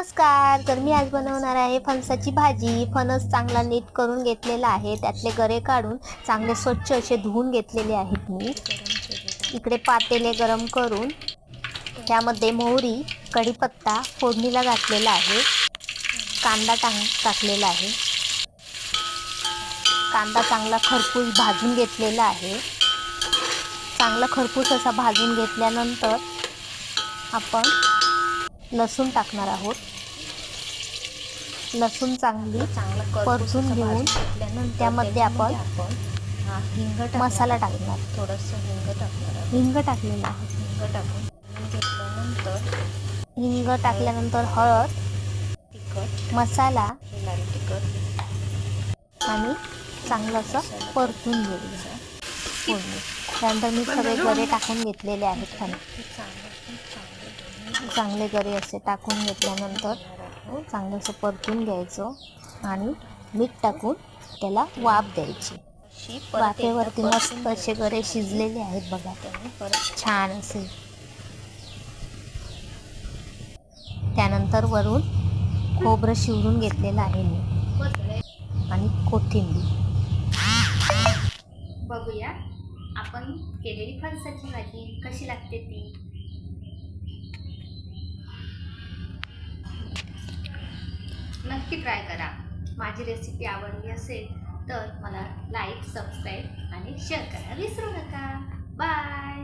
नमस्कार. तर मी आज बनवणार आहे फणसाची भाजी. फणस चांगला नीट करून घेतलेला आहे, त्यातले गरे काढून चांगले स्वच्छ असे धुवून घेतलेले आहेत मी. इकडे पातेले गरम करून त्यामध्ये मोहरी, कढीपत्ता फोडणीला घातलेला आहे. कांदा टाकलेला आहे. कांदा चांगला खरपूस भाजून घेतलेला आहे. चांगला खरपूस असा भाजून घेतल्यानंतर आपण लसूण टाकणार आहोत. लसूण चांगली परतून घेऊन त्यामध्ये आपण मसाला टाकणार. हिंग टाकलेला आहे. हिंग टाकल्यानंतर हळद, मसाला आणि चांगलं असं परतून घेऊया. त्यानंतर मी सगळे गरे टाकून घेतलेले आहेत. चांगले गरे असे टाकून घेतल्यानंतर चांगलं असं परतून घ्यायचं आणि मीठ टाकून त्याला वाफ द्यायची. वाफेवरती मस्त असे गरे शिजलेले आहेत बघा, छान असे. त्यानंतर वरून खोबरं शिवरून घेतलेलं आहे मी आणि कोथिंबीर. बघूया आपण केलेली फणसाची भाजी कशी लागते ती. नक्की ट्राय करा. माझी रेसिपी आवडली असेल तर मला लाईक, सबस्क्राईब आणि शेअर करायला विसरू नका. बाय.